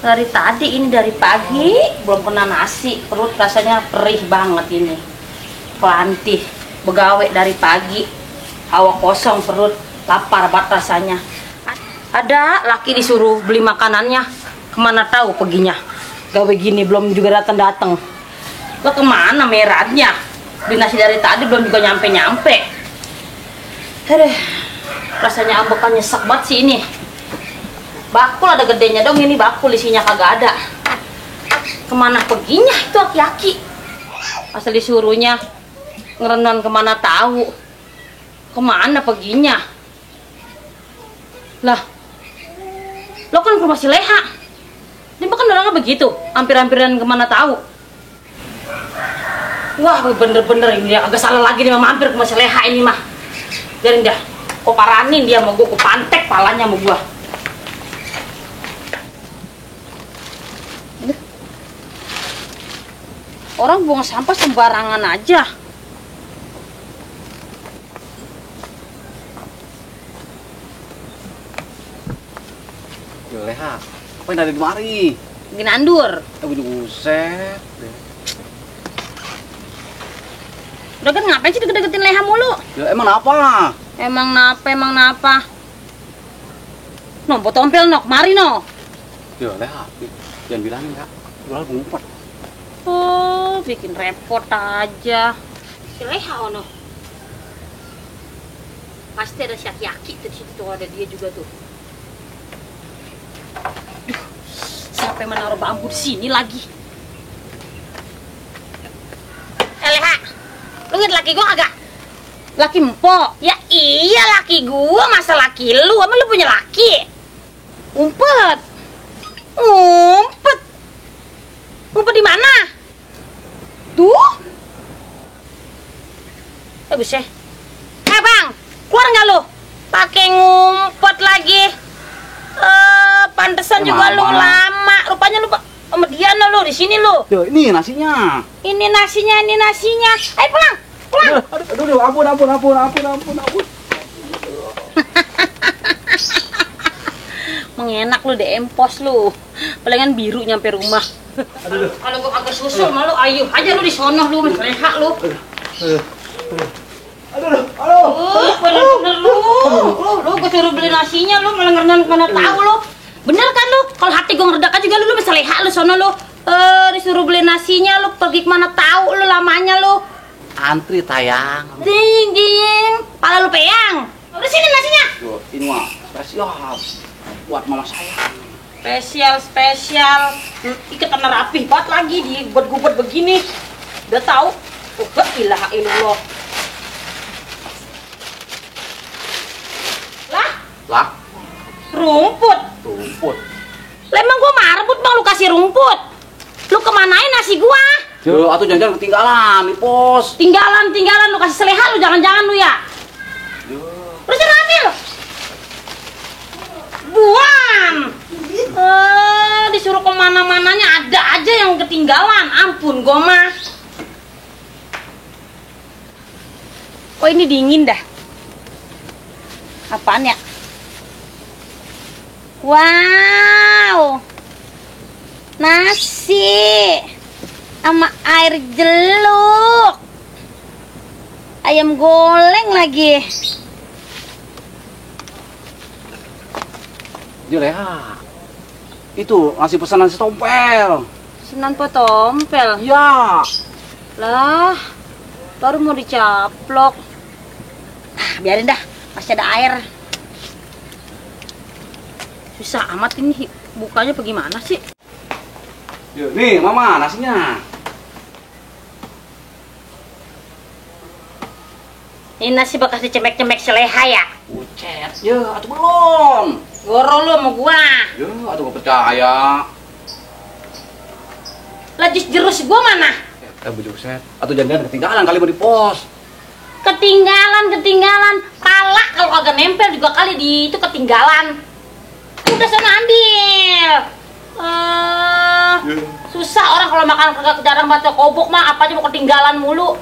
Dari tadi ini dari pagi belum kena nasi, perut rasanya perih banget ini. Kelantih, begawe dari pagi, hawa kosong perut, lapar banget rasanya. Ada laki disuruh beli makanannya, kemana tahu perginya. Gawe gini belum juga datang-datang. Lo kemana meratnya? Beli nasi dari tadi belum juga nyampe-nyampe. Aduh, rasanya ambekan nyesek banget sih ini. Bakul ada gedenya dong, ini bakul isinya kagak ada. Kemana perginya itu aki-aki? Asal disuruhnya ngerenon kemana tahu. Kemana perginya? Lah, lo kan ke rumah si Leha. Ini kan orangnya begitu, hampir-hampiran kemana tahu. Wah, bener-bener ini dia agak salah lagi nih mampir ke rumah si Leha ini mah. Biarin dah, kok paranin dia mau gue kupantek palanya mau gua. Orang buang sampah sembarangan aja. Leha, apa yang ada di mari? Lagi nandur. Buset. Udah kan ngapain sih deket-deketin Leha mulu? Ya emang apa? Emang napa? No, botompel no, kemari no. Ya Leha, jangan bilangin ya. Jual ngumpet. Oh, bikin repot aja. Si Leha ono. Pasti ada si aki-aki tuh di situ tuh, ada dia juga tuh. Duh, siapa yang menaruh bambu di sini lagi? Leha, lu liat laki gua kagak? Laki empok? Ya iya laki gua, masa laki lu? Emang lu punya laki? Ngumpet. Ngumpet. Ngumpet di mana? Tuh. Buset. Bang, keluar nggak lu? Pakai ngumpet lagi. Pantesan juga lu lama. Rupanya lu sama dia no, lu di sini lu. Tuh, ini nasinya. Ini nasinya. Ayo pulang. Aduh, ampun. Mengenak lu deh empos lu. Palingan biru nyampe rumah. Kalau gua agak susul malu ayo aja lu di sono lu Leha lu. Bener lu. Lu gua suruh beli nasinya lu malah ngerenan mana tahu lu. Bener kan lu? Kalau hati gua ngeredak juga lu bisa Leha lu sono lu. Disuruh beli nasinya lu pergi kemana tahu lu lamanya lu. Antri tayang. Ding. Pala lu peyang. Udah sini nasinya. Tuh, ini mah spesial buat mama saya. Spesial. Iketan rapi banget lagi di buat begini. Udah tahu. Oh, ilaha illallah. Lah, Rumput. Lah emang gua marbut bang lu kasih rumput. Lu kemanain nasi gua? Tuh, atau jangan ketinggalan di pos. Tinggalan lu kasih Seleha lu jangan-jangan lu ya. Terus jangan ambil. Buang. Disuruh kemana-mananya ada aja yang ketinggalan. Ampun gua mah. Oh ini dingin dah. Apaan ya? Wow. Nasi sama air jeluk. Ayam goreng lagi. Leha, itu ngasih pesanan si Tompel. Senan potompel. Iya. Lah, baru mau dicaplok. Biarin dah, masih ada air. Susah amat ini bukanya bagaimana sih? Yuk, nih mama nasinya. Ini nasi bekas dicemek-cemek si Leha ya? Bucet, ya atau belum? Goro lu sama gua. Ya, atau gak percaya. Lah jus jerus gua mana? Buset, atau jangan ketinggalan kali mau di pos. Ketinggalan. Pala kalau kagak nempel juga kali di itu ketinggalan. Udah sana ambil. Susah orang kalau makan kagak jarang baca kobok mah apa aja mau ketinggalan mulu.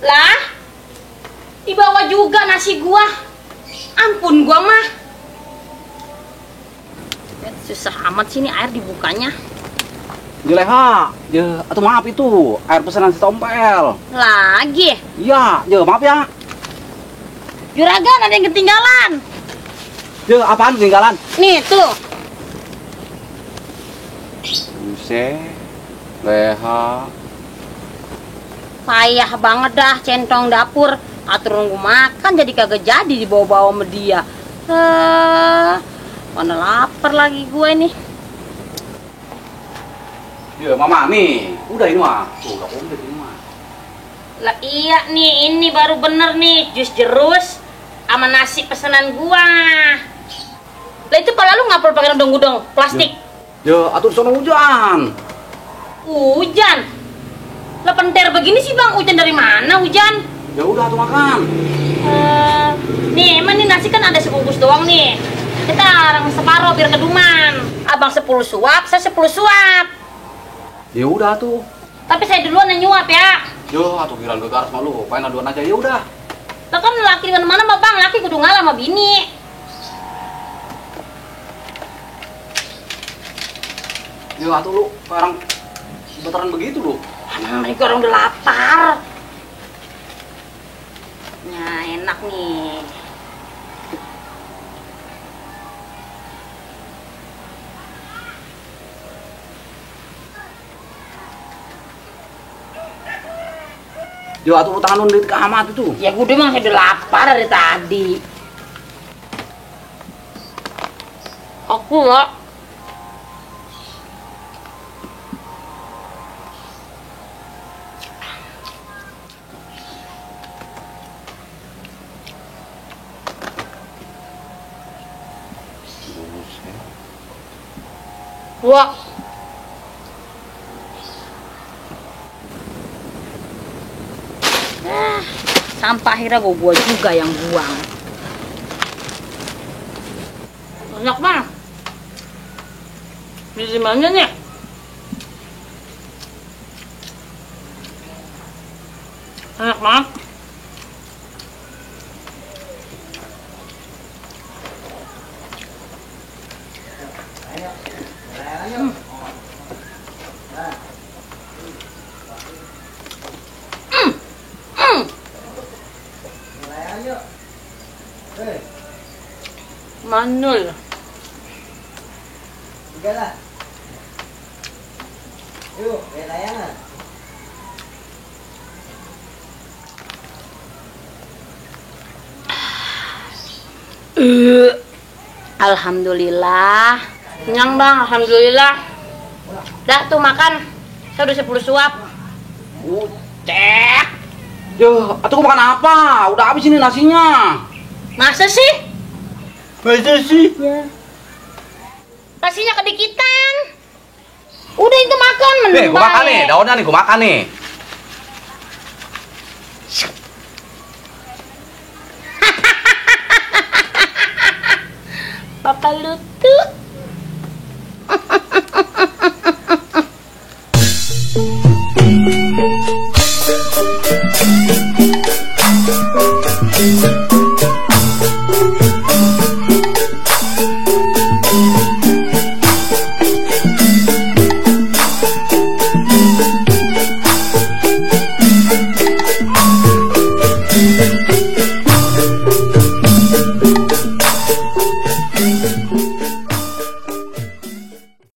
Lah, dibawa juga nasi gua. Ampun gua mah. susah amat sih ini air dibukanya. Ya leha, ya atau maaf itu air pesanan si Tompel. Lagi. Iya, ya maaf ya. Juragan ada yang ketinggalan. Ya apaan ketinggalan? Nih tuh. Buset, leha. Payah banget dah centong dapur. Atur nunggu makan jadi kagak jadi dibawa-bawa sama dia. Mana lapar lagi gue nih. Ya mama nih, udah ini mah. Tuh, udah komplit ini mah. Lah iya nih, ini baru bener nih jus jerus sama nasi pesanan gua. Lah itu pala lu ngapel pakai gudang plastik. Ya, atur sono hujan. Hujan. Lah penter begini sih bang, hujan dari mana hujan? Ya udah tuh makan. Nih emang nih nasi kan ada sebungkus doang nih. Kita orang separuh biar keduman. Abang 10 suap, saya 10 suap. Ya udah tuh. Tapi saya duluan yang nyuap ya. Yo, atuh kira gegaras malu, pain aduan aja ya udah. Lah kan laki dengan mana mah bang, laki kudu ngalah sama bini. Ya atuh lu, sekarang beneran begitu lu. Mereka orang udah lapar. Nah enak nih. Yo atuh lu tangan lu di kamar itu. Ya gue emang saya udah lapar dari tadi. Aku ya. Wah. Sampah akhirnya gua juga yang buang. Enak banget. Di mana nih? Enak banget. Manul. Enggak lah. Yuk, layangan. Alhamdulillah. Kenyang bang, alhamdulillah. Dah tuh makan. Saya udah 10 suap. Cek. Yo, atuh gua makan apa? Udah habis ini nasinya. Masa sih? Masa sih? Ya. Nasinya kedikitan. Udah itu makan Nih, mending gua makan baik. nih, daunnya nih gua makan nih. Papa lutut.